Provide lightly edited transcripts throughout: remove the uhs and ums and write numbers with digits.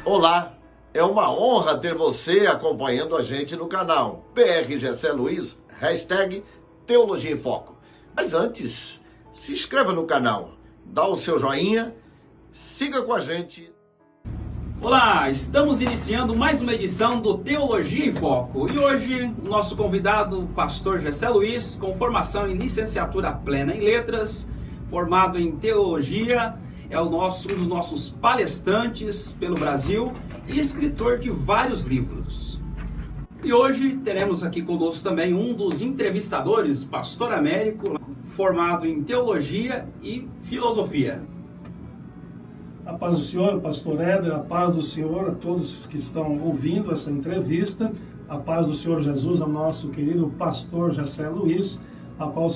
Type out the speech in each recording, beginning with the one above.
Olá, é uma honra ter você acompanhando a gente no canal PR Gessé Luiz, hashtag Teologia em Foco. Mas antes, se inscreva no canal, dá o seu joinha, siga com a gente. Olá, estamos iniciando mais uma edição do Teologia em Foco. E hoje, o nosso convidado, o pastor Gessé Luiz, com formação em licenciatura plena em letras, formado em teologia, é um dos nossos palestrantes pelo Brasil e escritor de vários livros. E hoje teremos aqui conosco também um dos entrevistadores, pastor Américo, formado em teologia e filosofia. A paz do Senhor, pastor Éder, a paz do Senhor a todos que estão ouvindo essa entrevista, a paz do Senhor Jesus ao nosso querido pastor Gessé Luiz, o qual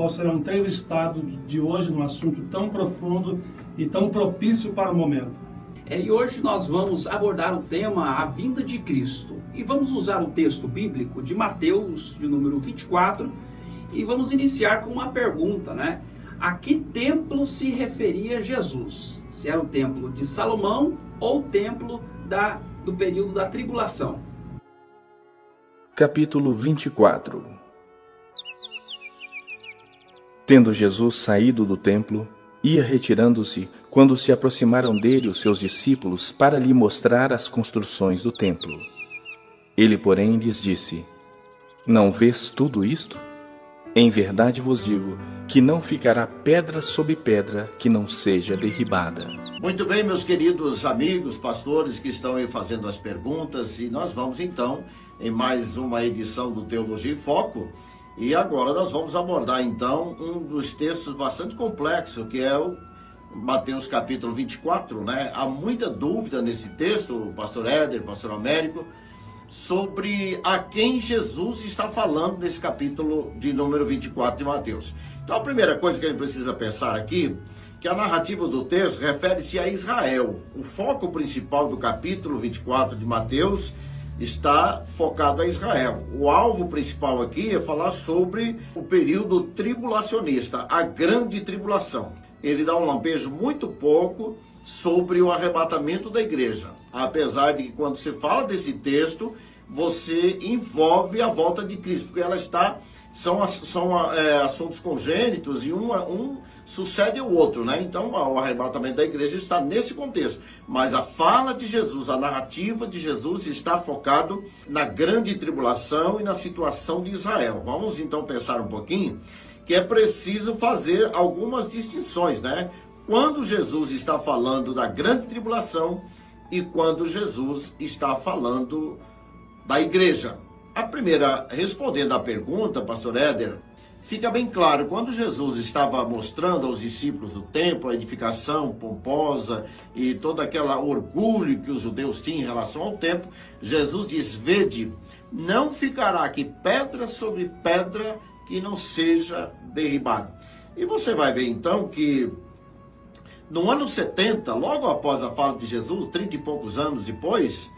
será o entrevistado de hoje num assunto tão profundo e tão propício para o momento. E hoje nós vamos abordar o tema a vinda de Cristo. E vamos usar o texto bíblico de Mateus, de número 24, e vamos iniciar com uma pergunta, né? A que templo se referia Jesus? Se era o templo de Salomão ou o templo do período da tribulação? Capítulo 24. Tendo Jesus saído do templo, ia retirando-se quando se aproximaram dele os seus discípulos para lhe mostrar as construções do templo. Ele, porém, lhes disse: Não vês tudo isto? Em verdade vos digo que não ficará pedra sobre pedra que não seja derribada. Muito bem, meus queridos amigos, pastores que estão aí fazendo as perguntas, e nós vamos então em mais uma edição do Teologia em Foco. E agora nós vamos abordar então um dos textos bastante complexo, que é o Mateus capítulo 24, né? Há muita dúvida nesse texto, o pastor Éder, o pastor Américo, sobre a quem Jesus está falando nesse capítulo de número 24 de Mateus. Então a primeira coisa que a gente precisa pensar aqui, que a narrativa do texto refere-se a Israel. O foco principal do capítulo 24 de Mateus está focado a Israel. O alvo principal aqui é falar sobre o período tribulacionista, a grande tribulação. Ele dá um lampejo muito pouco sobre o arrebatamento da igreja. Apesar de que quando você fala desse texto, você envolve a volta de Cristo, porque ela são assuntos congênitos e um sucede o outro, né? Então o arrebatamento da igreja está nesse contexto. Mas a fala de Jesus, a narrativa de Jesus está focado na grande tribulação e na situação de Israel. Vamos então pensar um pouquinho que é preciso fazer algumas distinções, né? Quando Jesus está falando da grande tribulação e quando Jesus está falando da igreja. A primeira, respondendo à pergunta, pastor Éder, fica bem claro, quando Jesus estava mostrando aos discípulos do templo a edificação pomposa e todo aquele orgulho que os judeus tinham em relação ao templo, Jesus diz: vede, não ficará aqui pedra sobre pedra que não seja derribada. E você vai ver então que no ano 70, logo após a fala de Jesus, 30 e poucos anos depois,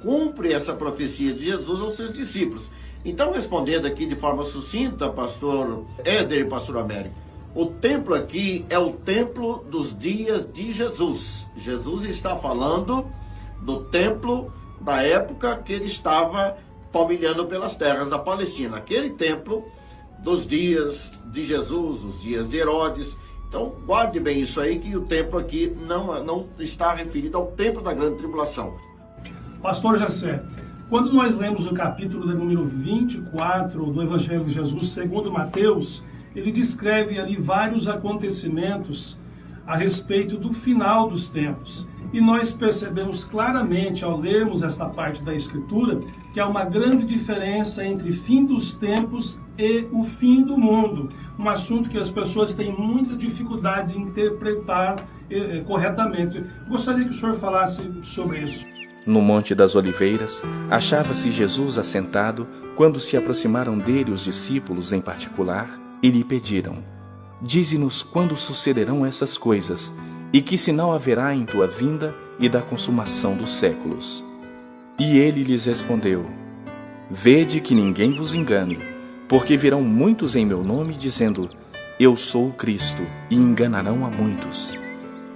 cumpre essa profecia de Jesus aos seus discípulos. Então, respondendo aqui de forma sucinta, pastor Éder e pastor Américo, o templo aqui é o templo dos dias de Jesus. Jesus está falando do templo da época que ele estava palmilhando pelas terras da Palestina. Aquele templo dos dias de Jesus, os dias de Herodes. Então, guarde bem isso aí, que o templo aqui não está referido ao templo da grande tribulação. Pastor Gessé, quando nós lemos o capítulo de número 24 do Evangelho de Jesus, segundo Mateus, ele descreve ali vários acontecimentos a respeito do final dos tempos. E nós percebemos claramente, ao lermos esta parte da Escritura, que há uma grande diferença entre fim dos tempos e o fim do mundo. Um assunto que as pessoas têm muita dificuldade de interpretar corretamente. Gostaria que o senhor falasse sobre isso. No Monte das Oliveiras, achava-se Jesus assentado quando se aproximaram dele os discípulos em particular e lhe pediram: Dize-nos quando sucederão essas coisas e que sinal haverá em tua vinda e da consumação dos séculos. E ele lhes respondeu: Vede que ninguém vos engane, porque virão muitos em meu nome dizendo: Eu sou o Cristo, e enganarão a muitos.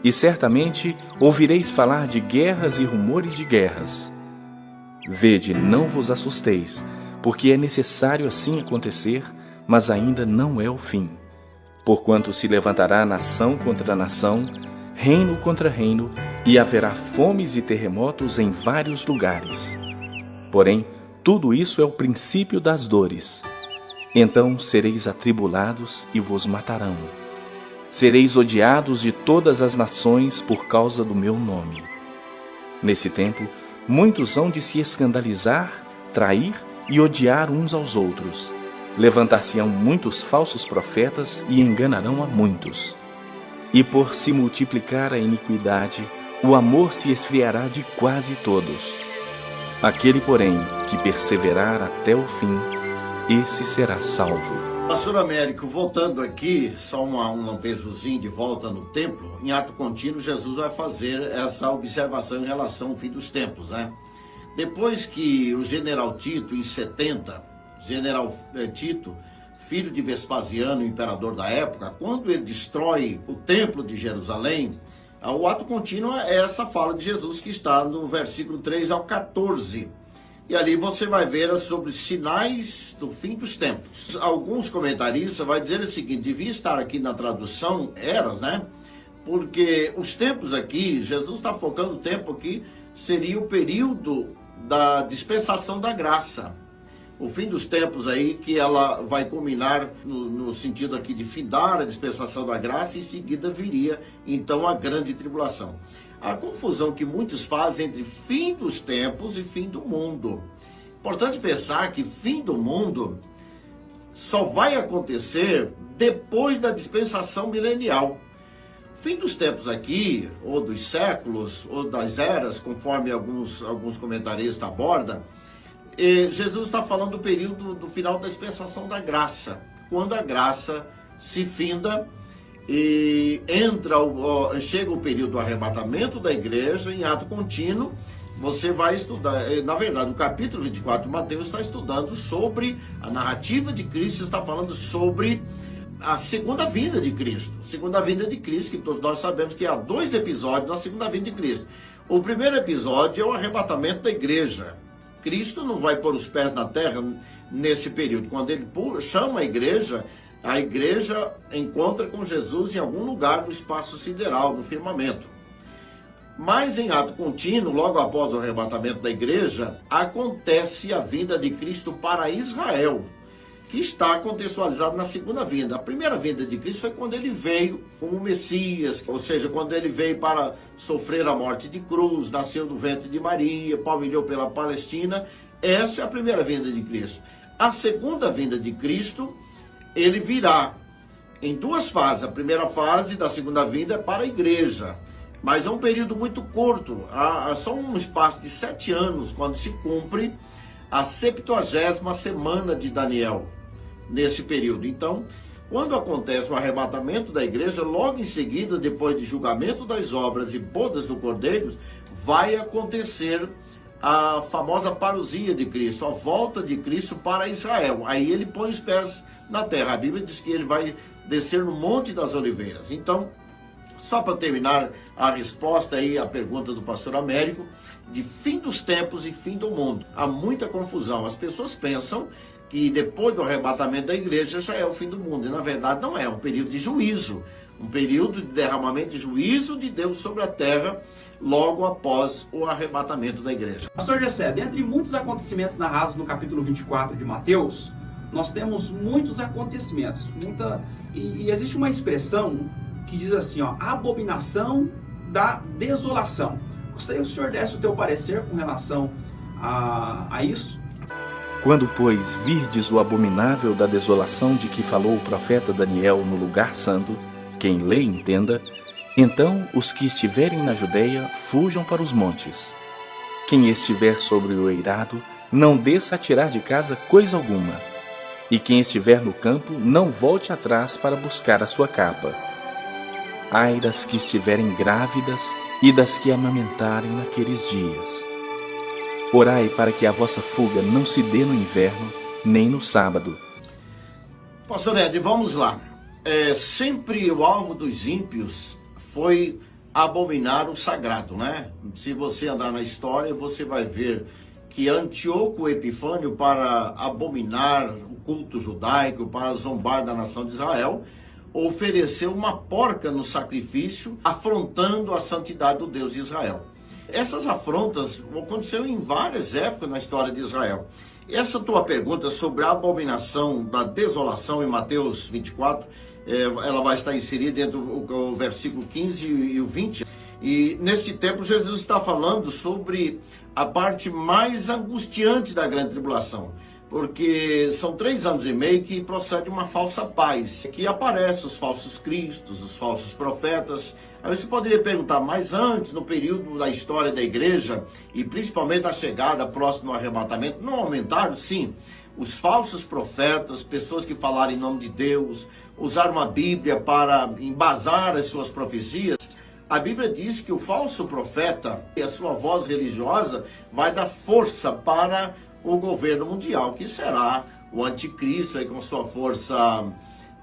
e certamente ouvireis falar de guerras e rumores de guerras. Vede, não vos assusteis, porque é necessário assim acontecer, mas ainda não é o fim. Porquanto se levantará nação contra nação, reino contra reino, e haverá fomes e terremotos em vários lugares. Porém, tudo isso é o princípio das dores. Então sereis atribulados e vos matarão. Sereis odiados de todas as nações por causa do meu nome. Nesse tempo, muitos hão de se escandalizar, trair e odiar uns aos outros. Levantar-se-ão muitos falsos profetas e enganarão a muitos. E por se multiplicar a iniquidade, o amor se esfriará de quase todos. Aquele, porém, que perseverar até o fim, esse será salvo. Pastor Américo, voltando aqui, só um beijozinho de volta no tempo, em ato contínuo, Jesus vai fazer essa observação em relação ao fim dos tempos, né? Depois que o general Tito, em 70, general Tito, filho de Vespasiano, imperador da época, quando ele destrói o templo de Jerusalém, o ato contínuo é essa fala de Jesus que está no versículo 3 ao 14. E ali você vai ver sobre os sinais do fim dos tempos. Alguns comentaristas vão dizer o seguinte, devia estar aqui na tradução eras, né? Porque os tempos aqui, Jesus está focando o tempo aqui, seria o período da dispensação da graça. O fim dos tempos aí, que ela vai culminar no sentido aqui de findar a dispensação da graça, e em seguida viria, então, a grande tribulação. A confusão que muitos fazem entre fim dos tempos e fim do mundo. Importante pensar que fim do mundo só vai acontecer depois da dispensação milenial. Fim dos tempos aqui, ou dos séculos, ou das eras, conforme alguns comentaristas abordam, Jesus está falando do período do final da dispensação da graça, quando a graça se finda e chega o período do arrebatamento da igreja em ato contínuo. Você vai estudar, na verdade, o capítulo 24 de Mateus está estudando sobre a narrativa de Cristo, está falando sobre a segunda vinda de Cristo. Segunda vinda de Cristo, que todos nós sabemos que há 2 episódios na segunda vinda de Cristo. O primeiro episódio é o arrebatamento da igreja. Cristo não vai pôr os pés na terra nesse período. Quando ele chama a igreja encontra com Jesus em algum lugar no espaço sideral, no firmamento. Mas em ato contínuo, logo após o arrebatamento da igreja, acontece a vinda de Cristo para Israel, que está contextualizado na segunda vinda. A primeira vinda de Cristo foi quando ele veio como Messias, ou seja, quando ele veio para sofrer a morte de cruz, nasceu do ventre de Maria, palmilhou pela Palestina. Essa é a primeira vinda de Cristo. A segunda vinda de Cristo, ele virá em 2 fases. A primeira fase da segunda vinda é para a igreja, mas é um período muito curto, há só um espaço de 7 anos, quando se cumpre a 70ª semana de Daniel, nesse período. Então, quando acontece o arrebatamento da igreja, logo em seguida, depois de julgamento das obras e bodas do Cordeiro, vai acontecer a famosa parousia de Cristo, a volta de Cristo para Israel. Aí ele põe os pés na terra. A Bíblia diz que ele vai descer no Monte das Oliveiras. Então, só para terminar a resposta aí à pergunta do pastor Américo, de fim dos tempos e fim do mundo. Há muita confusão. As pessoas pensam que depois do arrebatamento da igreja já é o fim do mundo. E na verdade não é um período de juízo. Um período de derramamento de juízo de Deus sobre a terra logo após o arrebatamento da igreja. Pastor Gessé, dentre muitos acontecimentos narrados no capítulo 24 de Mateus, nós temos muitos acontecimentos. E existe uma expressão que diz assim, abominação da desolação. Gostaria que o senhor desse o teu parecer com relação a isso? Quando, pois, virdes o abominável da desolação de que falou o profeta Daniel no lugar santo, quem lê entenda, então os que estiverem na Judeia fujam para os montes. Quem estiver sobre o eirado, não desça a tirar de casa coisa alguma. E quem estiver no campo, não volte atrás para buscar a sua capa. Ai das que estiverem grávidas e das que amamentarem naqueles dias. Orai para que a vossa fuga não se dê no inverno, nem no sábado. Pastor Ed, vamos lá. Sempre o alvo dos ímpios foi abominar o sagrado, né? Se você andar na história, você vai ver que Antíoco Epifânio, para abominar o culto judaico, para zombar da nação de Israel, ofereceu uma porca no sacrifício, afrontando a santidade do Deus de Israel. Essas afrontas aconteceram em várias épocas na história de Israel. Essa tua pergunta sobre a abominação da desolação em Mateus 24, ela vai estar inserida entre o versículo 15 e o 20. E nesse tempo Jesus está falando sobre a parte mais angustiante da grande tribulação, porque são 3 anos e meio que procede uma falsa paz, que aparecem os falsos cristos, os falsos profetas. Aí você poderia perguntar, mas antes, no período da história da igreja, e principalmente a chegada próximo ao arrebatamento, não aumentaram? Sim. Os falsos profetas, pessoas que falaram em nome de Deus, usaram a Bíblia para embasar as suas profecias. A Bíblia diz que o falso profeta e a sua voz religiosa vai dar força para o governo mundial, que será o anticristo aí com sua força,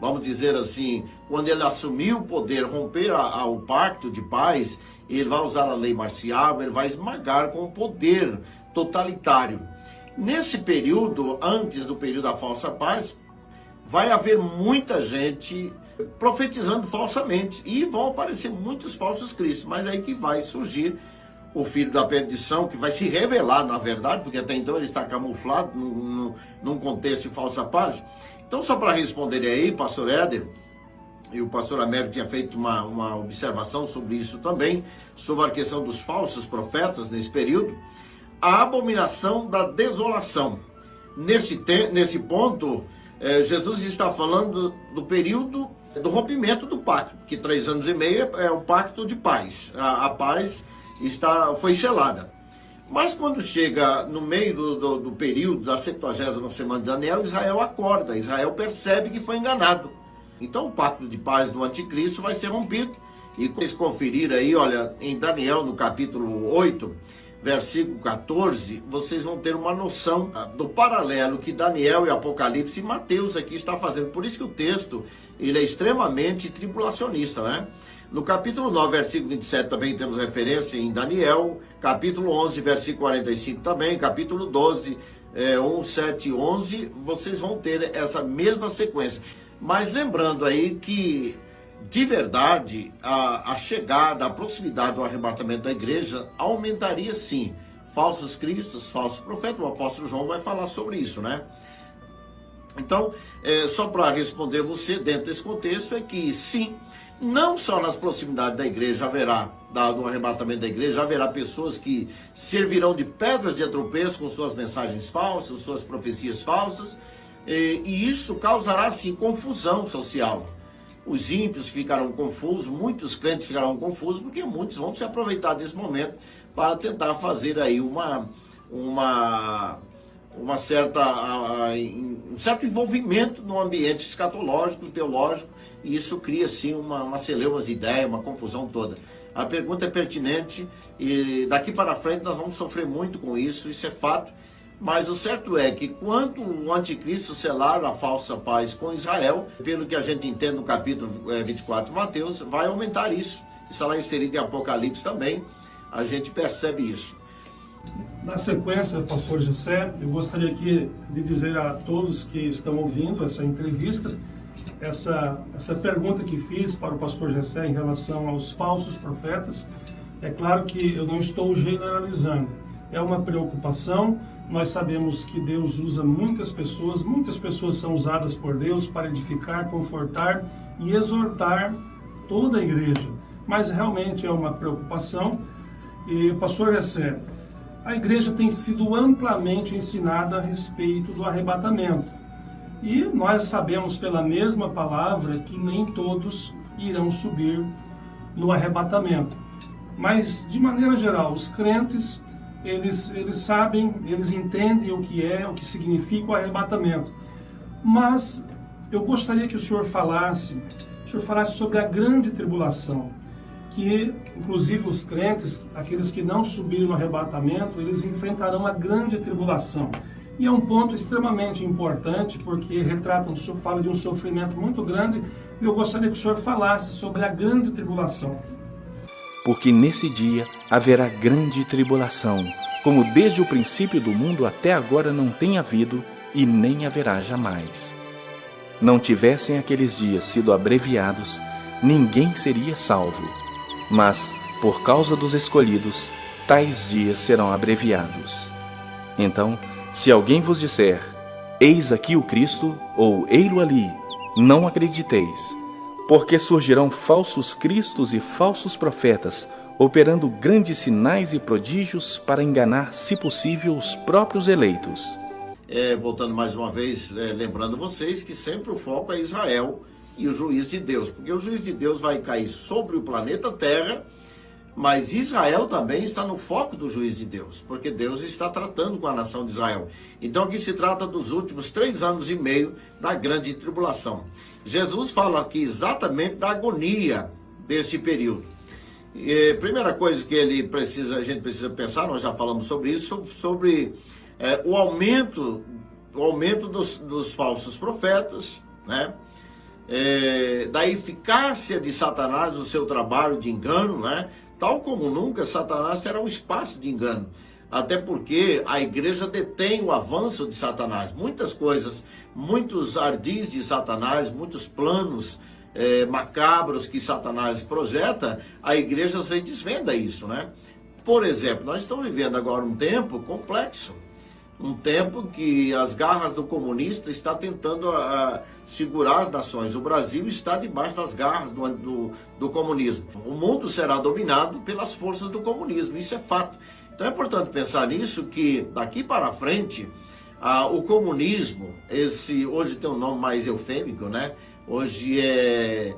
vamos dizer assim, quando ele assumir o poder, romper o pacto de paz, ele vai usar a lei marcial, ele vai esmagar com o poder totalitário. Nesse período, antes do período da falsa paz, vai haver muita gente profetizando falsamente e vão aparecer muitos falsos cristos, mas aí que vai surgir o filho da perdição, que vai se revelar na verdade, porque até então ele está camuflado num contexto de falsa paz. Então, só para responder aí, pastor Éder, e o pastor Américo tinha feito uma observação sobre isso também, sobre a questão dos falsos profetas nesse período, a abominação da desolação. Nesse ponto, Jesus está falando do período do rompimento do pacto, que 3 anos e meio é o pacto de paz. A paz foi selada. Mas quando chega no meio do período da 70ª semana de Daniel, Israel acorda, Israel percebe que foi enganado. Então o pacto de paz do anticristo vai ser rompido. E quando vocês conferirem aí, olha, em Daniel, no capítulo 8, versículo 14, vocês vão ter uma noção do paralelo que Daniel e Apocalipse e Mateus aqui está fazendo. Por isso que o texto ele é extremamente tribulacionista, né? No capítulo 9, versículo 27 também temos referência em Daniel, capítulo 11, versículo 45 também, capítulo 12, 1, 7 e 11, vocês vão ter essa mesma sequência. Mas lembrando aí que, de verdade, a chegada, a proximidade do arrebatamento da igreja aumentaria sim. Falsos cristos, falsos profetas, o apóstolo João vai falar sobre isso, né? Então, só para responder você, dentro desse contexto, é que sim, não só nas proximidades da igreja haverá, do arrebatamento da igreja, haverá pessoas que servirão de pedras de tropeço com suas mensagens falsas, suas profecias falsas, e isso causará, sim, confusão social. Os ímpios ficarão confusos, muitos crentes ficarão confusos, porque muitos vão se aproveitar desse momento para tentar fazer aí um certo envolvimento no ambiente escatológico, teológico, e isso cria, sim, uma celeuma de ideia, uma confusão toda. A pergunta é pertinente e daqui para frente nós vamos sofrer muito com isso é fato, mas o certo é que quando o anticristo selar a falsa paz com Israel, pelo que a gente entende no capítulo 24 de Mateus, vai aumentar isso. Isso lá inserido em Apocalipse também, a gente percebe isso. Na sequência, pastor Gessé, eu gostaria aqui de dizer a todos que estão ouvindo essa entrevista, essa pergunta que fiz para o pastor Gessé em relação aos falsos profetas, é claro que eu não estou generalizando, é uma preocupação. Nós sabemos que Deus usa muitas pessoas são usadas por Deus para edificar, confortar e exortar toda a igreja, mas realmente é uma preocupação. E pastor Gessé, a igreja tem sido amplamente ensinada a respeito do arrebatamento. E nós sabemos pela mesma palavra que nem todos irão subir no arrebatamento. Mas, de maneira geral, os crentes, eles sabem, eles entendem o que significa o arrebatamento. Mas eu gostaria que o senhor falasse sobre a grande tribulação, que inclusive os crentes, aqueles que não subiram no arrebatamento, eles enfrentarão a grande tribulação. E é um ponto extremamente importante, porque fala de um sofrimento muito grande, e eu gostaria que o senhor falasse sobre a grande tribulação. porque nesse dia haverá grande tribulação, como desde o princípio do mundo até agora não tem havido e nem haverá jamais. Não tivessem aqueles dias sido abreviados, ninguém seria salvo. Mas, por causa dos escolhidos, tais dias serão abreviados. Então, se alguém vos disser, eis aqui o Cristo, ou ei-lo ali, não acrediteis, porque surgirão falsos cristos e falsos profetas, operando grandes sinais e prodígios para enganar, se possível, os próprios eleitos. Voltando mais uma vez, lembrando vocês que sempre o foco é Israel e o juiz de Deus, porque o juiz de Deus vai cair sobre o planeta Terra, mas Israel também está no foco do juiz de Deus, porque Deus está tratando com a nação de Israel. Então aqui se trata dos últimos 3 anos e meio da grande tribulação. Jesus fala aqui exatamente da agonia deste período. Primeira coisa que a gente precisa pensar, nós já falamos sobre isso, sobre o aumento dos falsos profetas, né? Da eficácia de Satanás no seu trabalho de engano, né? Tal como nunca, Satanás será um espaço de engano, até porque a igreja detém o avanço de Satanás. Muitas coisas, muitos ardis de Satanás, muitos planos macabros que Satanás projeta, a igreja se desvenda isso, né? Por exemplo, nós estamos vivendo agora um tempo complexo, um tempo que as garras do comunista está tentando segurar as nações. O Brasil está debaixo das garras do comunismo. O mundo será dominado pelas forças do comunismo, isso é fato. Então é importante pensar nisso, que daqui para frente, o comunismo, hoje tem um nome mais eufêmico, né? Hoje é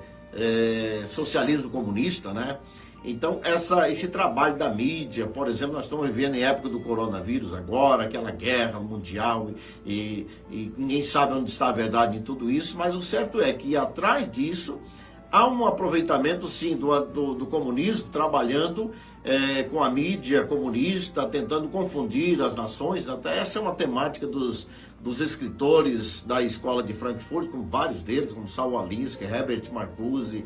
socialismo comunista, né? Então, esse trabalho da mídia, por exemplo, nós estamos vivendo em época do coronavírus agora, aquela guerra mundial, e ninguém sabe onde está a verdade em tudo isso, mas o certo é que atrás disso há um aproveitamento, sim, do comunismo, trabalhando com a mídia comunista, tentando confundir as nações. Até essa é uma temática dos escritores da escola de Frankfurt, como vários deles, como Saul Alinsky, Herbert Marcuse,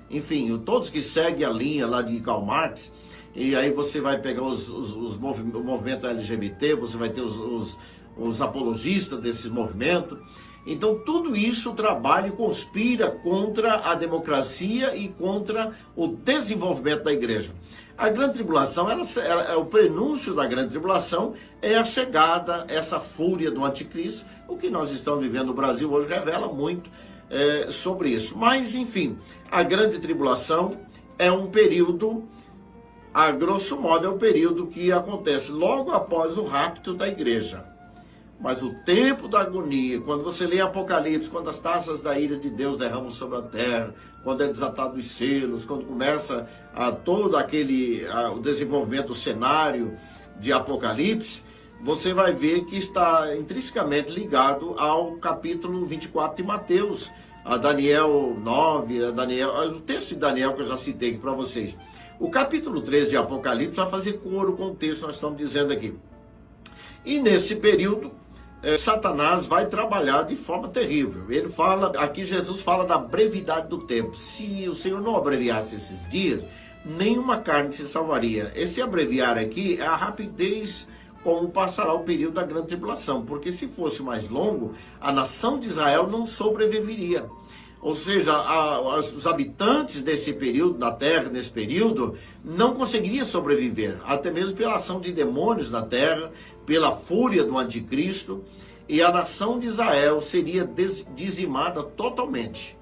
enfim, todos que seguem a linha lá de Karl Marx. E aí você vai pegar o movimento LGBT, você vai ter os apologistas desse movimento. Então tudo isso trabalha e conspira contra a democracia e contra o desenvolvimento da igreja. A grande tribulação, o prenúncio da grande tribulação é a chegada, essa fúria do anticristo. O que nós estamos vivendo no Brasil hoje revela muito sobre isso. Mas, enfim, a grande tribulação é um período, a grosso modo, é o período que acontece logo após o rapto da igreja. Mas o tempo da agonia, quando você lê Apocalipse, quando as taças da ira de Deus derramam sobre a terra, quando é desatado os selos, quando começa todo o desenvolvimento do cenário de Apocalipse, você vai ver que está intrinsecamente ligado ao capítulo 24 de Mateus, a Daniel 9, o texto de Daniel que eu já citei aqui para vocês. O capítulo 13 de Apocalipse vai fazer coro com o texto que nós estamos dizendo aqui. E nesse período, Satanás vai trabalhar de forma terrível. Aqui Jesus fala da brevidade do tempo. Se o Senhor não abreviasse esses dias, nenhuma carne se salvaria. Esse abreviar aqui é a rapidez como passará o período da grande tribulação, porque se fosse mais longo, a nação de Israel não sobreviveria. Ou seja, os habitantes desse período, da terra, nesse período, não conseguiriam sobreviver, até mesmo pela ação de demônios na terra, pela fúria do anticristo, e a nação de Israel seria dizimada totalmente.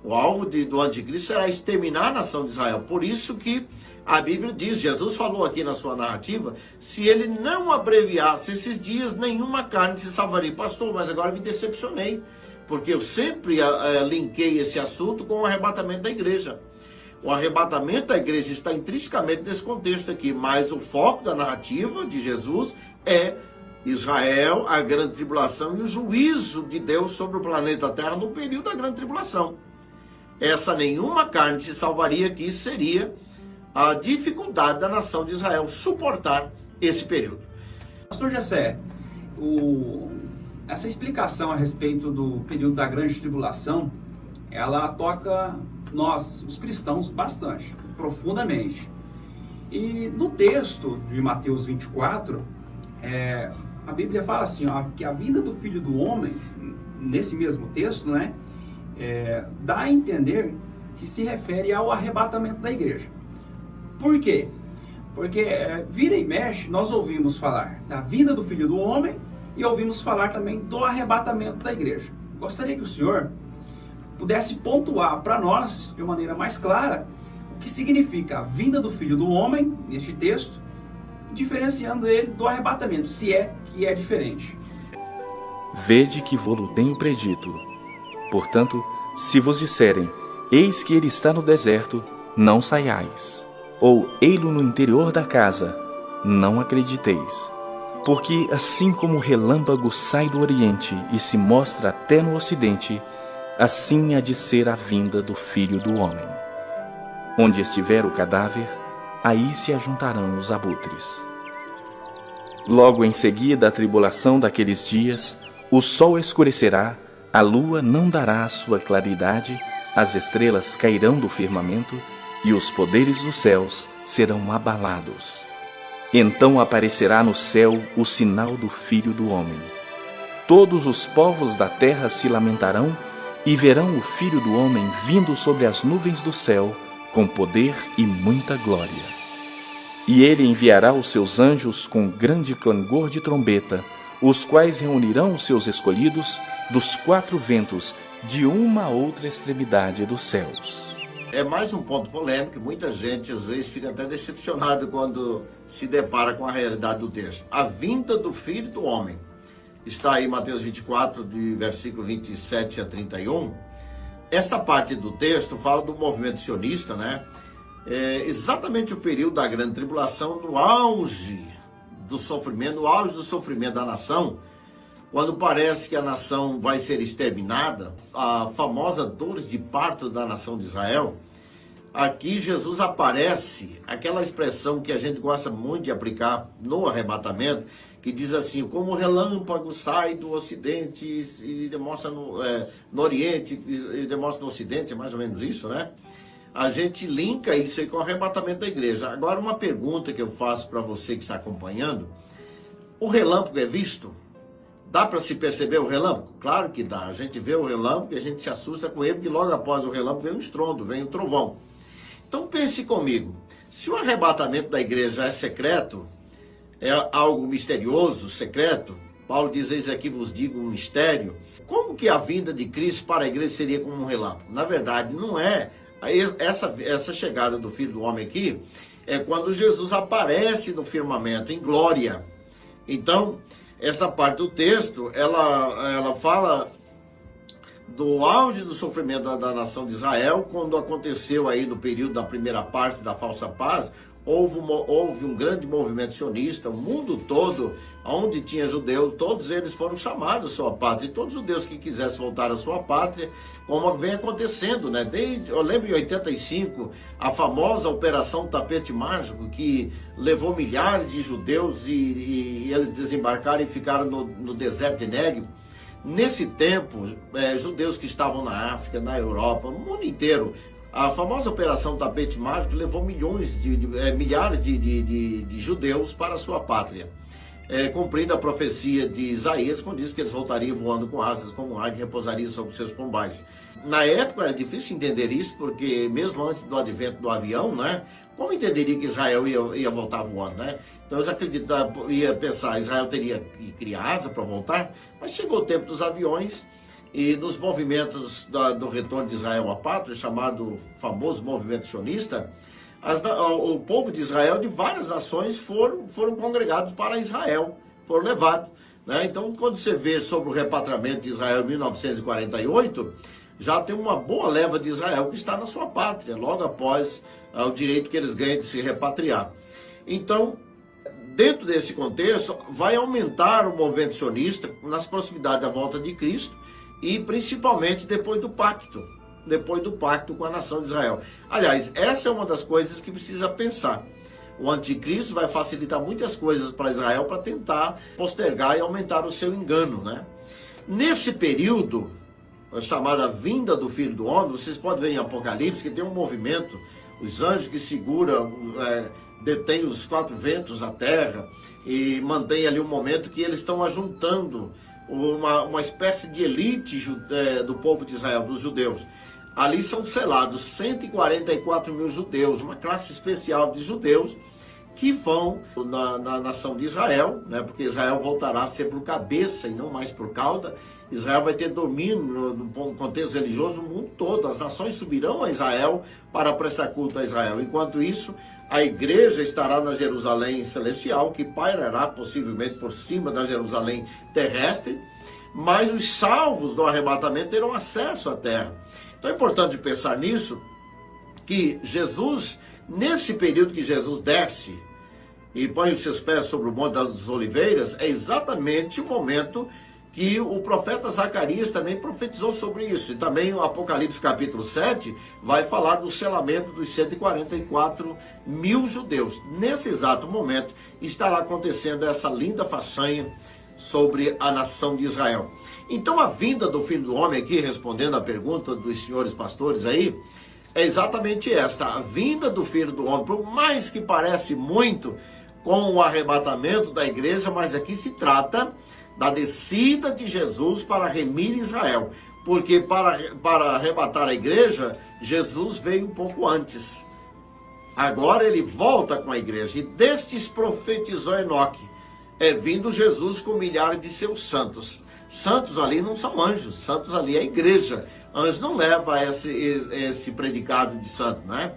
O alvo do anticristo será exterminar a nação de Israel. Por isso que a Bíblia diz, Jesus falou aqui na sua narrativa, se ele não abreviasse esses dias, nenhuma carne se salvaria. Pastor, mas agora me decepcionei, porque eu sempre linkei esse assunto com o arrebatamento da igreja. O arrebatamento da igreja está intrinsecamente nesse contexto aqui, mas o foco da narrativa de Jesus é Israel, a grande tribulação e o juízo de Deus sobre o planeta Terra no período da grande tribulação. Essa nenhuma carne se salvaria aqui seria a dificuldade da nação de Israel suportar esse período. Pastor Jessé, essa explicação a respeito do período da grande tribulação, ela toca nós, os cristãos, bastante. profundamente. E no texto de Mateus 24, a Bíblia fala assim, ó, que a vinda do Filho do Homem, nesse mesmo texto, né, dá a entender que se refere ao arrebatamento da igreja. Por quê? Porque vira e mexe, nós ouvimos falar da vinda do Filho do Homem e ouvimos falar também do arrebatamento da igreja. Gostaria que o senhor pudesse pontuar para nós, de maneira mais clara, o que significa a vinda do Filho do Homem, neste texto, diferenciando ele do arrebatamento, se é que é diferente. Vede que vô-lo tenho predito. Portanto, se vos disserem, eis que ele está no deserto, não saiais. Ou, ei-lo no interior da casa, não acrediteis. Porque assim como o relâmpago sai do oriente e se mostra até no ocidente, assim há de ser a vinda do Filho do Homem. Onde estiver o cadáver, aí se ajuntarão os abutres. Logo em seguida a tribulação daqueles dias, o sol escurecerá, a lua não dará a sua claridade, as estrelas cairão do firmamento e os poderes dos céus serão abalados. Então aparecerá no céu o sinal do Filho do Homem. Todos os povos da terra se lamentarão e verão o Filho do Homem vindo sobre as nuvens do céu com poder e muita glória. E ele enviará os seus anjos com grande clangor de trombeta, os quais reunirão os seus escolhidos dos 4 ventos, de uma a outra extremidade dos céus. É mais um ponto polêmico, muita gente às vezes fica até decepcionada quando se depara com a realidade do texto. A vinda do Filho do Homem. Está aí Mateus 24, de versículo 27 a 31. Esta parte do texto fala do movimento sionista, né? Exatamente o período da grande tribulação, no auge do sofrimento da nação, quando parece que a nação vai ser exterminada, a famosa dores de parto da nação de Israel. Aqui Jesus aparece, aquela expressão que a gente gosta muito de aplicar no arrebatamento, que diz assim, como o relâmpago sai do ocidente e demonstra no oriente e demonstra no ocidente, é mais ou menos isso, né? A gente linka isso aí com o arrebatamento da igreja. Agora, uma pergunta que eu faço para você que está acompanhando, o relâmpago é visto? Dá para se perceber o relâmpago? Claro que dá. A gente vê o relâmpago e a gente se assusta com ele, porque logo após o relâmpago vem um estrondo, vem o trovão. Então pense comigo, se o arrebatamento da igreja é secreto, é algo misterioso, secreto, Paulo diz, eis aqui vos digo um mistério, como que a vinda de Cristo para a igreja seria como um relâmpago? Na verdade, não é. Essa chegada do Filho do Homem aqui é quando Jesus aparece no firmamento, em glória. Então, essa parte do texto, ela fala do auge do sofrimento da nação de Israel, quando aconteceu aí no período da primeira parte da falsa paz, houve um grande movimento sionista, o mundo todo, onde tinha judeus, todos eles foram chamados à sua pátria, e todos os judeus que quisessem voltar à sua pátria, como vem acontecendo, né? Eu lembro em 85, a famosa Operação Tapete Mágico, que levou milhares de judeus e eles desembarcaram e ficaram no deserto de Negev. Nesse tempo, judeus que estavam na África, na Europa, no mundo inteiro, a famosa Operação Tapete Mágico levou milhares de judeus para a sua pátria, cumprindo a profecia de Isaías, quando diz que eles voltariam voando com asas como um águia e repousariam sobre seus pombais. Na época era difícil entender isso, porque mesmo antes do advento do avião, né, como entenderia que Israel ia voltar voando, né? Então eles acreditavam, ia pensar, Israel teria que criar asa para voltar, mas chegou o tempo dos aviões. E nos movimentos do retorno de Israel à pátria, chamado famoso movimento sionista, o povo de Israel, de várias nações, foram congregados para Israel, foram levados, né? Então, quando você vê sobre o repatriamento de Israel em 1948, já tem uma boa leva de Israel que está na sua pátria, logo após o direito que eles ganham de se repatriar. Então, dentro desse contexto, vai aumentar o movimento sionista nas proximidades da volta de Cristo, e principalmente depois do pacto com a nação de Israel. Aliás, essa é uma das coisas que precisa pensar. O anticristo vai facilitar muitas coisas para Israel para tentar postergar e aumentar o seu engano, né? Nesse período, a chamada vinda do Filho do Homem, vocês podem ver em Apocalipse que tem um movimento os anjos que seguram, detêm os 4 ventos da terra e mantém ali um momento que eles estão ajuntando uma espécie de elite do povo de Israel, dos judeus. Ali são selados 144 mil judeus, uma classe especial de judeus que vão na nação de Israel, né, porque Israel voltará a ser por cabeça e não mais por cauda. Israel vai ter domínio no contexto religioso no mundo todo. As nações subirão a Israel para prestar culto a Israel. Enquanto isso, a igreja estará na Jerusalém celestial, que pairará possivelmente por cima da Jerusalém terrestre, mas os salvos do arrebatamento terão acesso à terra. Então é importante pensar nisso, que Jesus, nesse período que Jesus desce e põe os seus pés sobre o Monte das Oliveiras, é exatamente o momento que o profeta Zacarias também profetizou sobre isso. E também o Apocalipse capítulo 7 vai falar do selamento dos 144 mil judeus. Nesse exato momento estará acontecendo essa linda façanha sobre a nação de Israel. Então a vinda do Filho do Homem, aqui respondendo à pergunta dos senhores pastores aí, é exatamente esta: a vinda do Filho do Homem, por mais que parece muito com o arrebatamento da igreja, mas aqui se trata da descida de Jesus para remir Israel, porque para arrebatar a igreja, Jesus veio um pouco antes. Agora ele volta com a igreja, e destes profetizou Enoque, vindo Jesus com milhares de seus santos. Santos ali não são anjos, santos ali é a igreja. Anjo não leva esse predicado de santo, né?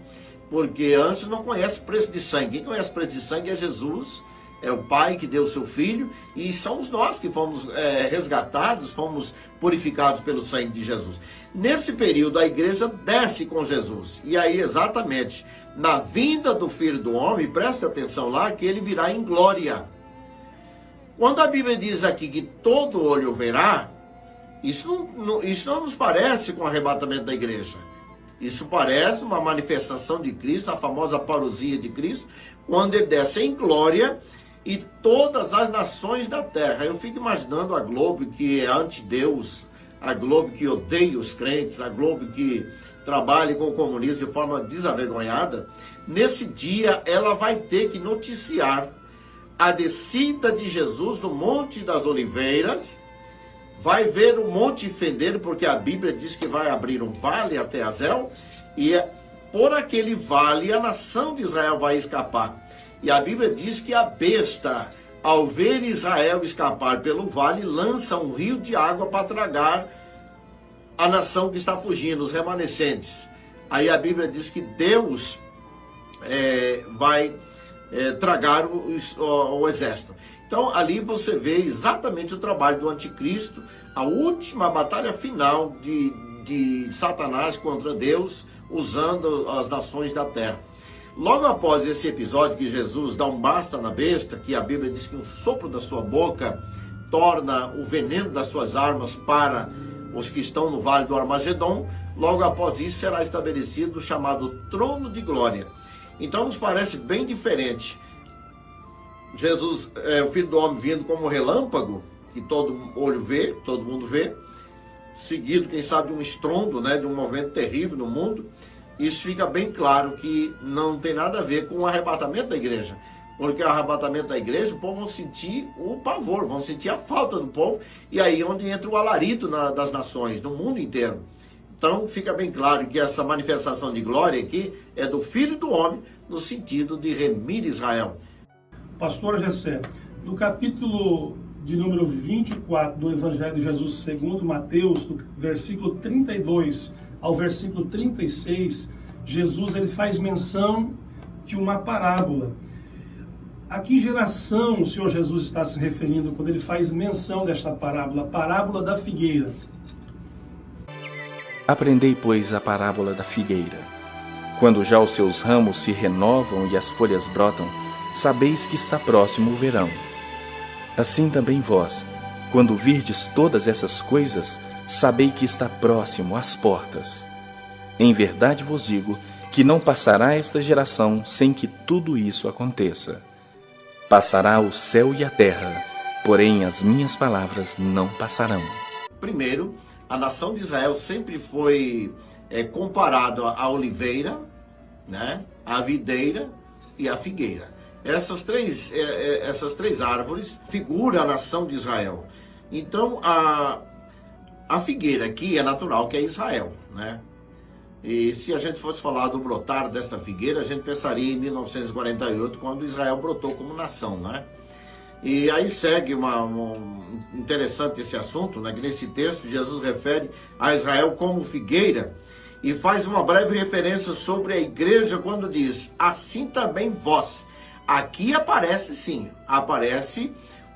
Porque anjo não conhece preço de sangue. Quem conhece preço de sangue é Jesus, é o Pai que deu o seu Filho, e somos nós que fomos resgatados, fomos purificados pelo sangue de Jesus. Nesse período, a igreja desce com Jesus. E aí, exatamente, na vinda do Filho do Homem, preste atenção lá, que ele virá em glória. Quando a Bíblia diz aqui que todo olho verá, isso não nos parece com o arrebatamento da igreja. Isso parece uma manifestação de Cristo, a famosa parousia de Cristo, quando ele desce em glória e todas as nações da terra. Eu fico imaginando a Globo que é anti-Deus, a Globo que odeia os crentes, a Globo que trabalha com o comunismo de forma desavergonhada. Nesse dia ela vai ter que noticiar a descida de Jesus no Monte das Oliveiras, vai ver o monte fender, porque a Bíblia diz que vai abrir um vale até Azel, e por aquele vale a nação de Israel vai escapar. E a Bíblia diz que a besta, ao ver Israel escapar pelo vale, lança um rio de água para tragar a nação que está fugindo, os remanescentes. Aí a Bíblia diz que Deus vai tragar o exército. Então ali você vê exatamente o trabalho do anticristo, a última batalha final de Satanás contra Deus, usando as nações da terra. Logo após esse episódio que Jesus dá um basta na besta, que a Bíblia diz que um sopro da sua boca torna o veneno das suas armas para os que estão no vale do Armagedon, logo após isso será estabelecido o chamado trono de glória. Então nos parece bem diferente Jesus, o Filho do Homem, vindo como relâmpago, que todo olho vê, todo mundo vê, seguido, quem sabe, de um estrondo, né, de um movimento terrível no mundo. Isso fica bem claro que não tem nada a ver com o arrebatamento da igreja, porque o arrebatamento da igreja, o povo vão sentir o pavor, vão sentir a falta do povo, e aí onde entra o alarido das nações, no mundo inteiro. Então fica bem claro que essa manifestação de glória aqui é do Filho do Homem, no sentido de remir Israel. Pastor Gessé, no capítulo de número 24 do Evangelho de Jesus segundo Mateus, do versículo 32 ao versículo 36, Jesus ele faz menção de uma parábola. A que geração o Senhor Jesus está se referindo quando ele faz menção desta parábola, a parábola da figueira? Aprendei, pois, a parábola da figueira. Quando já os seus ramos se renovam e as folhas brotam, sabeis que está próximo o verão. Assim também vós, quando virdes todas essas coisas, sabei que está próximo às portas. Em verdade vos digo que não passará esta geração sem que tudo isso aconteça. Passará o céu e a terra, porém as minhas palavras não passarão. Primeiro, a nação de Israel sempre foi comparada à oliveira, né? A videira e a figueira. Essas três árvores figuram a nação de Israel. Então, a figueira aqui é natural que é Israel, né? E se a gente fosse falar do brotar desta figueira, a gente pensaria em 1948, quando Israel brotou como nação, né? E aí segue interessante esse assunto, né? Que nesse texto Jesus refere a Israel como figueira e faz uma breve referência sobre a igreja quando diz, assim também vós. Aqui aparece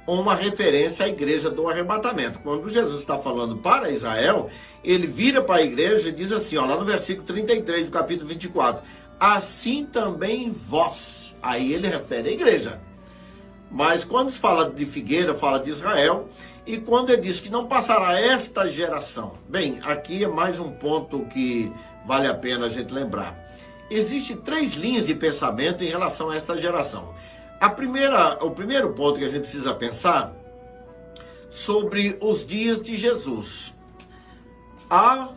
uma referência à igreja do arrebatamento. Quando Jesus está falando para Israel, ele vira para a igreja e diz assim, ó, lá no versículo 33 do capítulo 24, assim também vós. Aí ele refere à igreja. Mas quando se fala de figueira, fala de Israel, e quando ele diz que não passará esta geração. Bem, aqui é mais um ponto que vale a pena a gente lembrar. Existem 3 linhas de pensamento em relação a esta geração. O primeiro ponto que a gente precisa pensar sobre os dias de Jesus. Há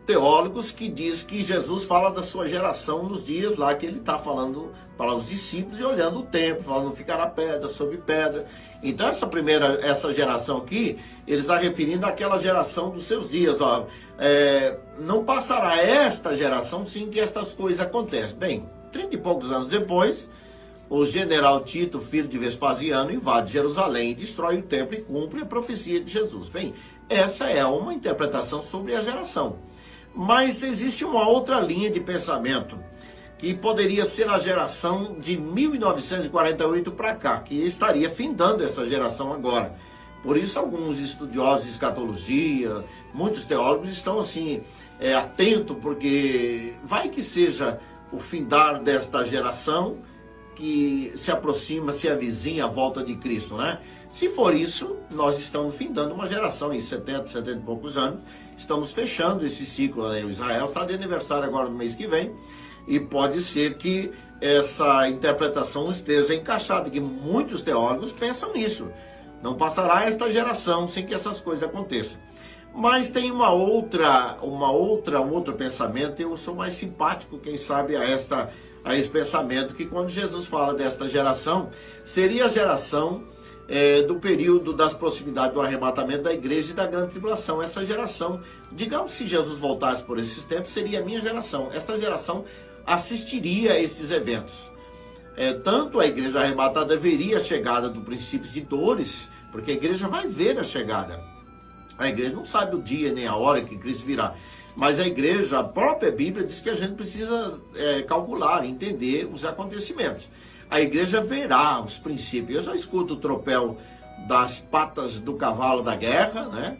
teólogos que dizem que Jesus fala da sua geração nos dias lá que ele está falando para os discípulos e olhando o templo, falando ficará pedra sobre pedra. Então essa geração aqui, ele está referindo àquela geração dos seus dias. Ó, não passará esta geração sem que estas coisas aconteçam. Bem, 30 e poucos anos depois, o general Tito, filho de Vespasiano, invade Jerusalém e destrói o templo e cumpre a profecia de Jesus. Bem, essa é uma interpretação sobre a geração. Mas existe uma outra linha de pensamento, que poderia ser a geração de 1948 para cá, que estaria findando essa geração agora. Por isso, alguns estudiosos de escatologia, muitos teólogos estão assim, atentos, porque vai que seja o findar desta geração que se aproxima, se avizinha a volta de Cristo, né? Se for isso, nós estamos findando uma geração em 70 e poucos anos, estamos fechando esse ciclo, né? O Israel está de aniversário agora no mês que vem, e pode ser que essa interpretação esteja encaixada, que muitos teólogos pensam nisso. Não passará esta geração sem que essas coisas aconteçam. Mas tem um outro pensamento, eu sou mais simpático, quem sabe, a esse pensamento, que quando Jesus fala desta geração, seria a geração do período das proximidades do arrebatamento da igreja e da grande tribulação. Essa geração, digamos, se Jesus voltasse por esses tempos, seria a minha geração. Essa geração assistiria a esses eventos. Tanto a igreja arrebatada veria a chegada do princípio de dores, porque a igreja vai ver a chegada. A igreja não sabe o dia nem a hora que Cristo virá. Mas a igreja, a própria Bíblia, diz que a gente precisa calcular, entender os acontecimentos. A igreja verá os princípios. Eu já escuto o tropel das patas do cavalo da guerra, né?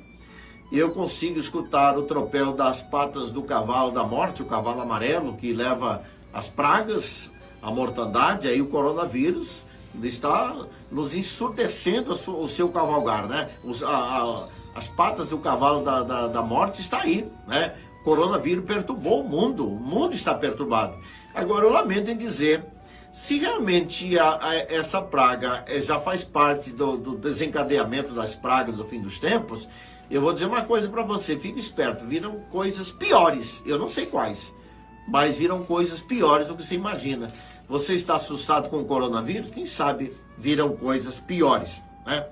Eu consigo escutar o tropel das patas do cavalo da morte, o cavalo amarelo, que leva as pragas, a mortandade, aí o coronavírus está nos ensurdecendo o seu cavalgar, né? As patas do cavalo da morte está aí, né? O coronavírus perturbou o mundo está perturbado. Agora, eu lamento em dizer, se realmente essa praga já faz parte do desencadeamento das pragas do fim dos tempos, eu vou dizer uma coisa para você, fique esperto, viram coisas piores, eu não sei quais, mas viram coisas piores do que você imagina. Você está assustado com o coronavírus? Quem sabe viram coisas piores, né?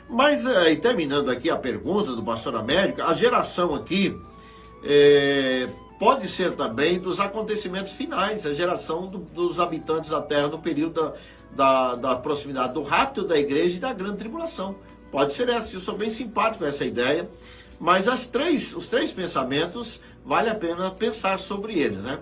Mas, terminando aqui a pergunta do pastor Américo, a geração aqui pode ser também dos acontecimentos finais, a geração dos habitantes da terra no período da proximidade do rapto da igreja e da grande tribulação. Pode ser essa, eu sou bem simpático com essa ideia, mas os três pensamentos, vale a pena pensar sobre eles, né?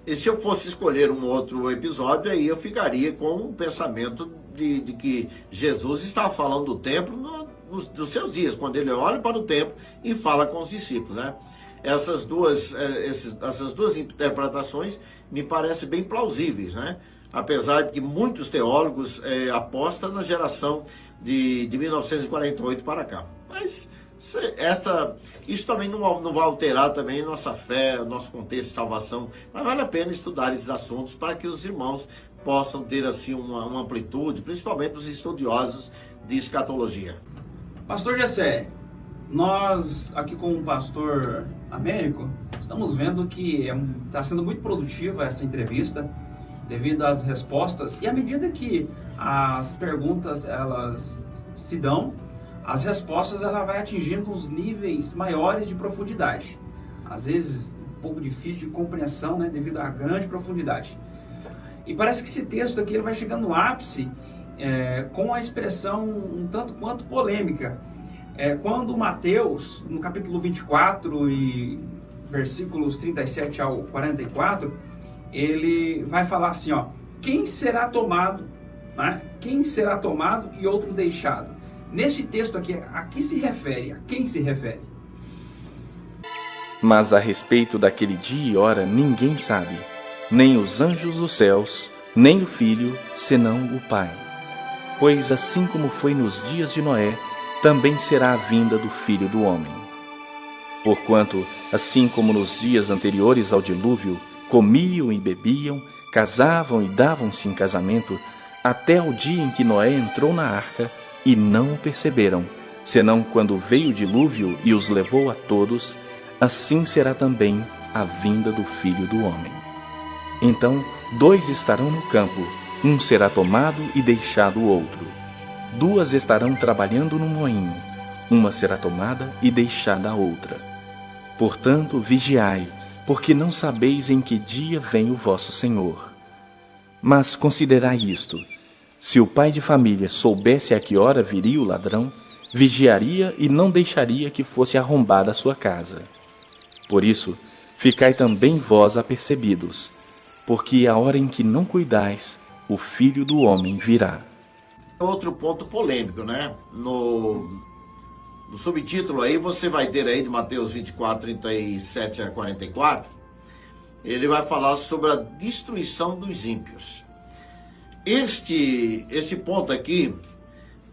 E se eu fosse escolher um outro episódio, aí eu ficaria com o pensamento de que Jesus estava falando do templo dos seus dias, quando ele olha para o templo e fala com os discípulos, né? Essas duas interpretações me parecem bem plausíveis, né? Apesar de que muitos teólogos apostam na geração de 1948 para cá. Mas isso também não vai alterar também nossa fé, nosso contexto de salvação, mas vale a pena estudar esses assuntos para que os irmãos possam ter assim uma amplitude, principalmente os estudiosos de escatologia. Pastor Gessé, nós aqui com o pastor Américo estamos vendo que está sendo muito produtiva essa entrevista, devido às respostas, e à medida que as perguntas elas se dão, as respostas ela vai atingindo uns níveis maiores de profundidade. Às vezes um pouco difícil de compreensão, né, devido à grande profundidade. E parece que esse texto aqui ele vai chegando no ápice com a expressão um tanto quanto polêmica. Quando Mateus, no capítulo 24 e versículos 37 ao 44, ele vai falar assim, ó, quem será tomado, né? Quem será tomado e outro deixado. Neste texto aqui, a que se refere? A quem se refere? Mas a respeito daquele dia e hora ninguém sabe, nem os anjos dos céus, nem o Filho, senão o Pai. Pois assim como foi nos dias de Noé, também será a vinda do Filho do Homem. Porquanto, assim como nos dias anteriores ao dilúvio, comiam e bebiam, casavam e davam-se em casamento, até ao dia em que Noé entrou na arca, e não o perceberam, senão quando veio o dilúvio e os levou a todos, assim será também a vinda do Filho do Homem. Então, 2 estarão no campo, um será tomado e deixado o outro. 2 estarão trabalhando no moinho, uma será tomada e deixada a outra. Portanto, vigiai, porque não sabeis em que dia vem o vosso Senhor. Mas considerai isto: se o pai de família soubesse a que hora viria o ladrão, vigiaria e não deixaria que fosse arrombada a sua casa. Por isso, ficai também vós apercebidos, porque a hora em que não cuidais, o Filho do Homem virá. Outro ponto polêmico, né? No subtítulo aí, você vai ter aí de Mateus 24, 37 a 44, ele vai falar sobre a destruição dos ímpios. Esse ponto aqui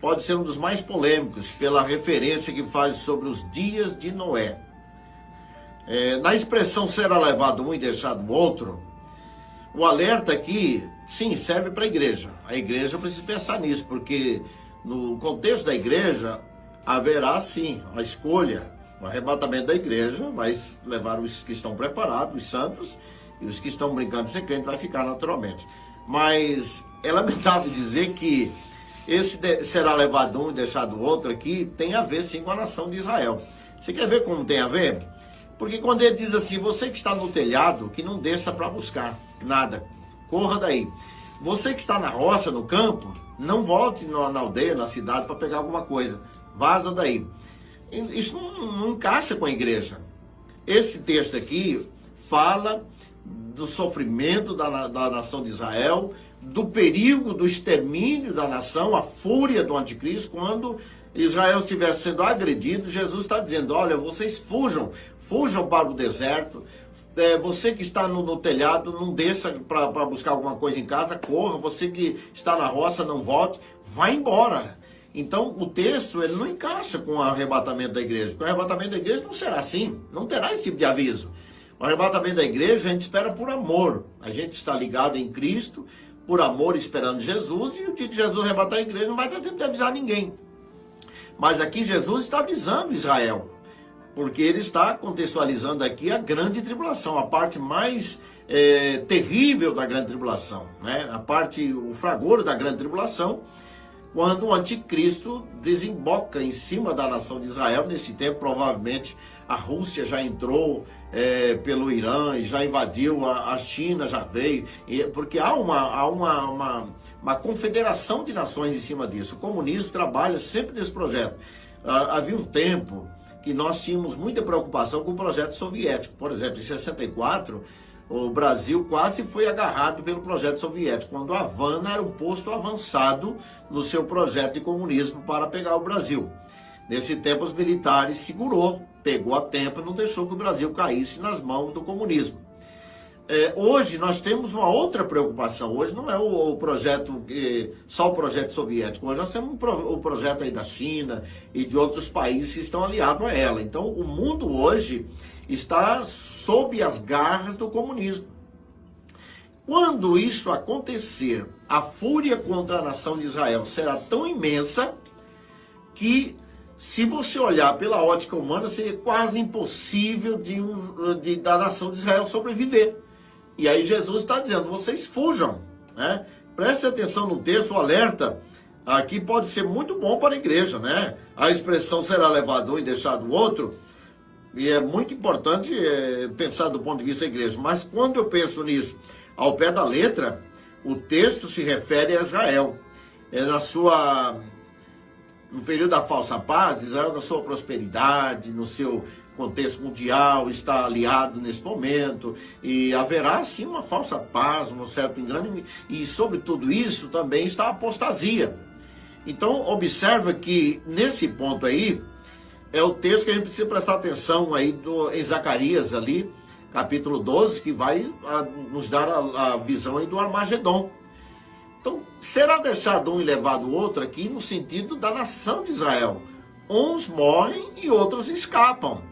pode ser um dos mais polêmicos, pela referência que faz sobre os dias de Noé. Na expressão será levado um e deixado o outro, o alerta aqui, sim, serve para a igreja. A igreja precisa pensar nisso, porque no contexto da igreja haverá sim a escolha, o arrebatamento da igreja vai levar os que estão preparados, os santos, e os que estão brincando de ser crente vai ficar naturalmente. Mas é lamentável dizer que esse será levado um e deixado o outro aqui tem a ver sim com a nação de Israel. Você quer ver como tem a ver? Porque quando ele diz assim, você que está no telhado, que não desça para buscar nada, corra daí. Você que está na roça, no campo, não volte na aldeia, na cidade para pegar alguma coisa, vaza daí. Isso não encaixa com a igreja. Esse texto aqui fala do sofrimento da nação de Israel, do perigo do extermínio da nação, a fúria do anticristo, quando Israel estiver sendo agredido. Jesus está dizendo, olha, vocês fujam para o deserto, você que está no telhado, não desça para buscar alguma coisa em casa, corra, você que está na roça, não volte, vá embora. Então o texto ele não encaixa com o arrebatamento da igreja, porque o arrebatamento da igreja não será assim, não terá esse tipo de aviso. O arrebatamento da igreja a gente espera por amor, a gente está ligado em Cristo, por amor esperando Jesus, e o dia que Jesus arrebatar a igreja não vai dar tempo de avisar ninguém. Mas aqui Jesus está avisando Israel, porque ele está contextualizando aqui a grande tribulação, a parte mais terrível da grande tribulação, né? O fragor da grande tribulação, quando o anticristo desemboca em cima da nação de Israel. Nesse tempo, provavelmente, a Rússia já entrou pelo Irã e já invadiu, a China já veio, porque há uma confederação de nações em cima disso. O comunismo trabalha sempre nesse projeto. Havia um tempo que nós tínhamos muita preocupação com o projeto soviético. Por exemplo, em 64, o Brasil quase foi agarrado pelo projeto soviético, quando a Havana era um posto avançado no seu projeto de comunismo para pegar o Brasil. Nesse tempo, os militares pegou a tempo e não deixou que o Brasil caísse nas mãos do comunismo. Hoje nós temos uma outra preocupação. Hoje não é o projeto, só o projeto soviético. Hoje nós temos o projeto aí da China e de outros países que estão aliados a ela. Então o mundo hoje está sob as garras do comunismo. Quando isso acontecer, a fúria contra a nação de Israel será tão imensa que se você olhar pela ótica humana, seria quase impossível da nação de Israel sobreviver. E aí Jesus está dizendo, vocês fujam, né? Preste atenção no texto, o alerta aqui pode ser muito bom para a igreja, né? A expressão será levado um e deixado o outro, e é muito importante pensar do ponto de vista da igreja. Mas quando eu penso nisso, ao pé da letra, o texto se refere a Israel. No período da falsa paz, Israel na sua prosperidade, no seu contexto mundial, está aliado nesse momento, e haverá sim uma falsa paz, um certo engano, e sobre tudo isso também está a apostasia. Então observa que nesse ponto aí, é o texto que a gente precisa prestar atenção aí em Zacarias ali, capítulo 12, que vai nos dar a visão aí do Armagedon. Então, será deixado um e levado o outro aqui no sentido da nação de Israel. Uns morrem e outros escapam.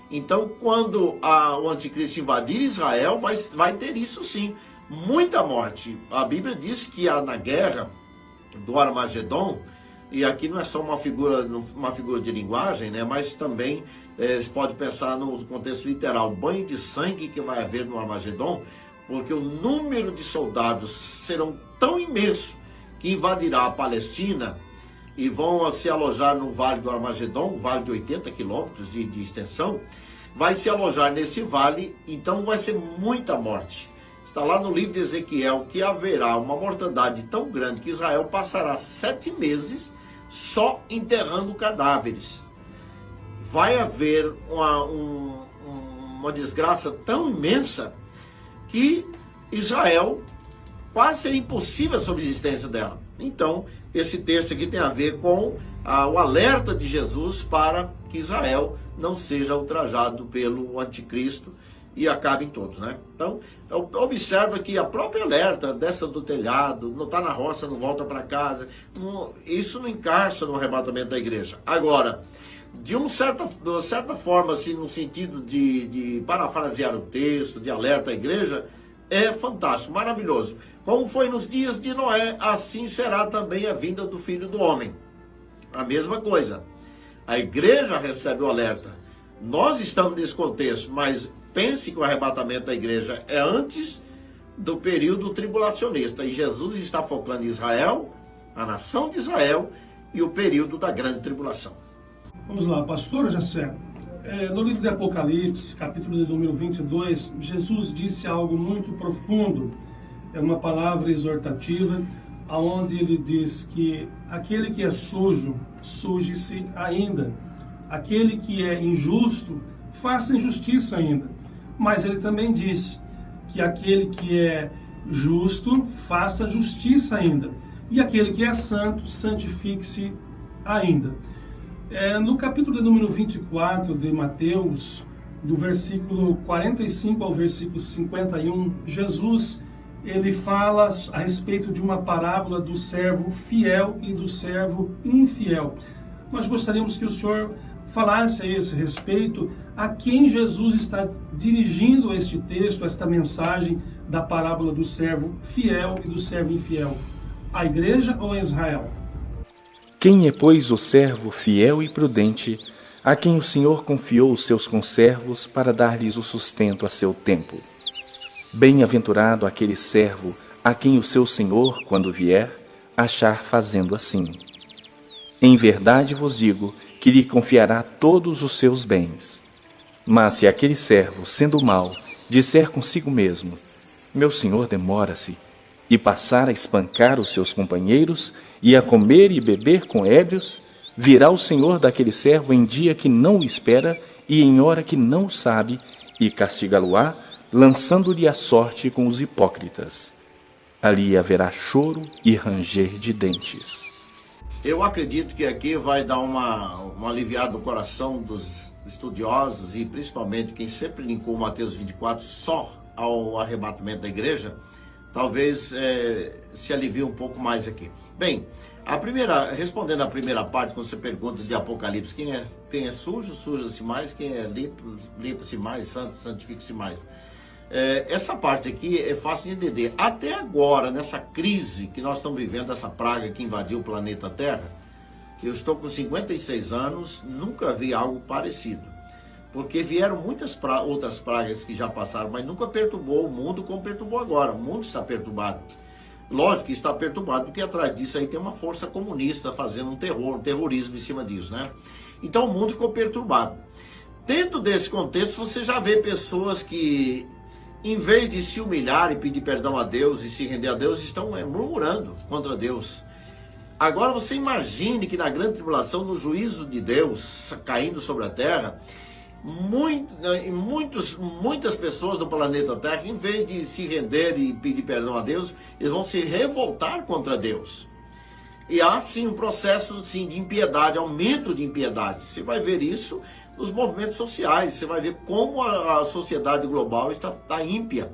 Então, quando o anticristo invadir Israel, vai ter isso sim, muita morte. A Bíblia diz que na guerra do Armagedon, e aqui não é só uma figura de linguagem, né, mas também se pode pensar no contexto literal, banho de sangue que vai haver no Armagedon, porque o número de soldados serão tão imenso que invadirá a Palestina e vão se alojar no Vale do Armagedon, um vale de 80 quilômetros de extensão, vai se alojar nesse vale, então vai ser muita morte. Está lá no livro de Ezequiel que haverá uma mortandade tão grande que Israel passará 7 meses só enterrando cadáveres. Vai haver uma desgraça tão imensa que Israel quase seria impossível a subsistência dela. Então, esse texto aqui tem a ver com o alerta de Jesus para que Israel não seja ultrajado pelo anticristo e acabem todos, né? Então, observa que a própria alerta dessa do telhado, não está na roça, não volta para casa, isso não encaixa no arrebatamento da igreja. Agora, de uma certa forma, assim, no sentido de parafrasear o texto, de alerta à igreja, é fantástico, maravilhoso. Como foi nos dias de Noé, assim será também a vinda do Filho do Homem. A mesma coisa. A igreja recebe o alerta. Nós estamos nesse contexto, mas pense que o arrebatamento da igreja é antes do período tribulacionista. E Jesus está focando em Israel, a nação de Israel, e o período da grande tribulação. Vamos lá, pastor Jessé. No livro de Apocalipse, capítulo de número 22, Jesus disse algo muito profundo. É uma palavra exortativa, onde ele diz que aquele que é sujo, suje-se ainda. Aquele que é injusto, faça injustiça ainda. Mas ele também diz que aquele que é justo, faça justiça ainda. E aquele que é santo, santifique-se ainda. No capítulo de número 24 de Mateus, do versículo 45 ao versículo 51, Jesus ele fala a respeito de uma parábola do servo fiel e do servo infiel. Nós gostaríamos que o senhor falasse a esse respeito, a quem Jesus está dirigindo este texto, esta mensagem da parábola do servo fiel e do servo infiel. A igreja ou a Israel? Quem é, pois, o servo fiel e prudente, a quem o Senhor confiou os seus conservos para dar-lhes o sustento a seu tempo? Bem-aventurado aquele servo a quem o seu Senhor, quando vier, achar fazendo assim. Em verdade vos digo que lhe confiará todos os seus bens. Mas se aquele servo, sendo mau, disser consigo mesmo, meu senhor demora-se, e passar a espancar os seus companheiros, e a comer e beber com ébrios, virá o senhor daquele servo em dia que não o espera, e em hora que não o sabe, e castigá-lo-á, lançando-lhe a sorte com os hipócritas. Ali haverá choro e ranger de dentes. Eu acredito que aqui vai dar uma aliviada no coração dos estudiosos e principalmente quem sempre linkou Mateus 24 só ao arrebatamento da igreja, talvez se alivie um pouco mais aqui. Bem, respondendo a primeira parte, quando você pergunta de Apocalipse, quem é sujo, suja-se mais, quem é limpo, limpa-se mais, santo, santifica-se mais. Essa parte aqui é fácil de entender. Até agora, nessa crise que nós estamos vivendo, essa praga que invadiu o planeta Terra, Eu estou com 56 anos, nunca vi algo parecido. Porque vieram muitas outras pragas que já passaram, mas nunca perturbou o mundo como perturbou agora. O mundo está perturbado. Lógico que está perturbado, porque atrás disso aí tem uma força comunista fazendo um terrorismo em cima disso, né? Então o mundo ficou perturbado. Dentro desse contexto, você já vê pessoas que, em vez de se humilhar e pedir perdão a Deus e se render a Deus, estão murmurando contra Deus. Agora você imagine que na grande tribulação, no juízo de Deus caindo sobre a terra, muitas pessoas do planeta Terra, em vez de se render e pedir perdão a Deus, eles vão se revoltar contra Deus. E há sim um processo sim, de impiedade, aumento de impiedade. Você vai ver isso nos movimentos sociais, você vai ver como a sociedade global está ímpia.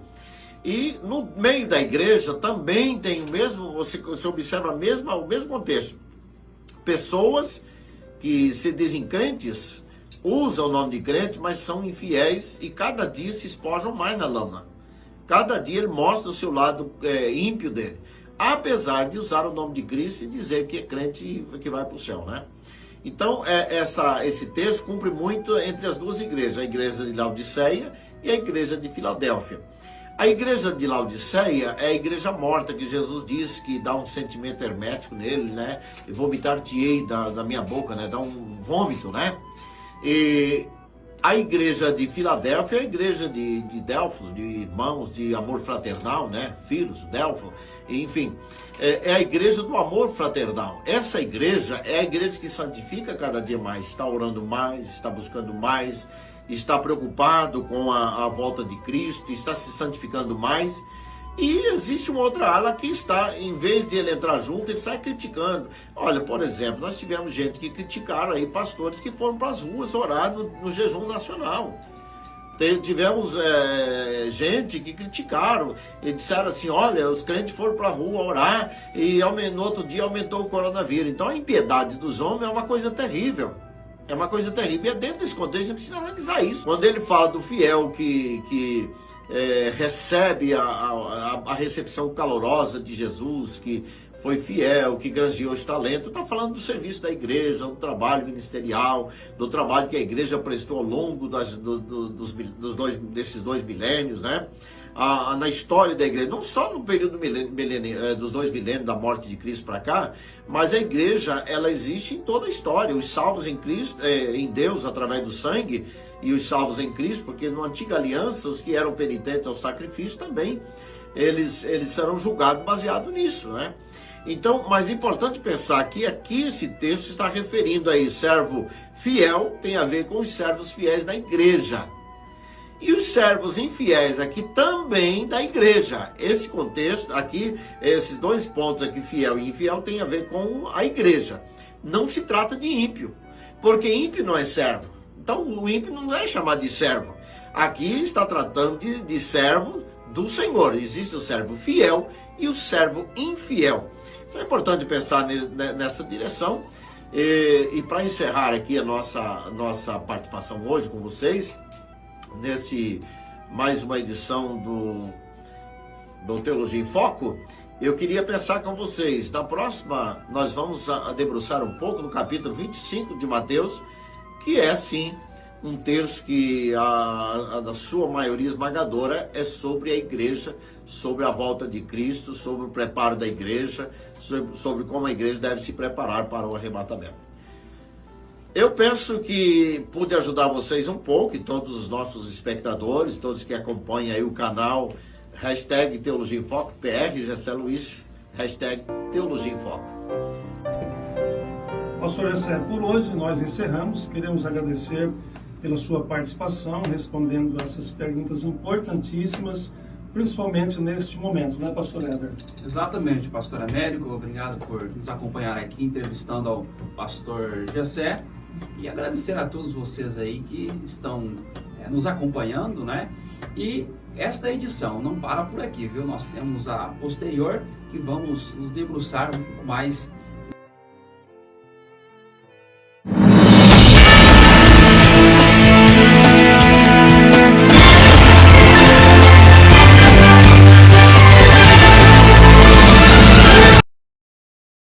E no meio da igreja também tem o mesmo, você observa o mesmo contexto. Pessoas que se dizem crentes, usam o nome de crente, mas são infiéis e cada dia se espojam mais na lama. Cada dia ele mostra o seu lado ímpio dele. Apesar de usar o nome de Cristo e dizer que é crente e que vai para o céu, né? Então, esse texto cumpre muito entre as duas igrejas, a igreja de Laodiceia e a igreja de Filadélfia. A igreja de Laodiceia é a igreja morta, que Jesus diz que dá um sentimento hermético nele, né? E vomitar-te-ei da minha boca, né? Dá um vômito, né? E a igreja de Filadélfia é a igreja de Delfos, de irmãos, de amor fraternal, né? Filhos, Delfos, enfim. É a igreja do amor fraternal. Essa igreja é a igreja que santifica cada dia mais, está orando mais, está buscando mais, está preocupado com a volta de Cristo, está se santificando mais. E existe uma outra ala que está, em vez de ele entrar junto, ele está criticando. Olha, por exemplo, nós tivemos gente que criticaram aí, pastores que foram para as ruas orar no jejum nacional. Tivemos gente que criticaram e disseram assim, olha, os crentes foram para a rua orar e no outro dia aumentou o coronavírus. Então a impiedade dos homens é uma coisa terrível. É uma coisa terrível. E dentro desse contexto a gente precisa analisar isso. Quando ele fala do fiel que recebe a recepção calorosa de Jesus, que foi fiel, que granjeou os talentos, está falando do serviço da igreja, do trabalho ministerial, do trabalho que a igreja prestou ao longo desses 2 milênios, né? Na história da igreja, não só no período dos 2 milênios da morte de Cristo para cá, mas a igreja, ela existe em toda a história. Os salvos em Cristo, em Deus, através do sangue, e os salvos em Cristo, porque na antiga aliança, os que eram penitentes ao sacrifício também, eles serão julgados baseado nisso, né? Então, mas é importante pensar que aqui esse texto está referindo aí, servo fiel, tem a ver com os servos fiéis da igreja. E os servos infiéis aqui também da igreja. Esse contexto aqui, esses 2 pontos aqui, fiel e infiel, tem a ver com a igreja. Não se trata de ímpio, porque ímpio não é servo. Então o ímpio não é chamado de servo. Aqui está tratando de servo do Senhor. Existe o servo fiel e o servo infiel. Então é importante pensar nessa direção. E para encerrar aqui a nossa participação hoje com vocês, nesse mais uma edição do Teologia em Foco, eu queria pensar com vocês. Na próxima, nós vamos debruçar um pouco no capítulo 25 de Mateus, que é, sim, um texto que a sua maioria esmagadora é sobre a igreja, sobre a volta de Cristo, sobre o preparo da igreja, sobre como a igreja deve se preparar para o arrebatamento. Eu penso que pude ajudar vocês um pouco, e todos os nossos espectadores, todos que acompanham aí o canal, hashtag Teologia em Foco, PR Gessé Luiz, hashtag Teologia em Foco. Pastor Gessé, por hoje nós encerramos. Queremos agradecer pela sua participação, respondendo essas perguntas importantíssimas, principalmente neste momento, né, pastor Éder? Exatamente, pastor Américo, obrigado por nos acompanhar aqui, entrevistando ao pastor Gessé, e agradecer a todos vocês aí que estão nos acompanhando, né? E esta edição não para por aqui, viu? Nós temos a posterior, que vamos nos debruçar um pouco mais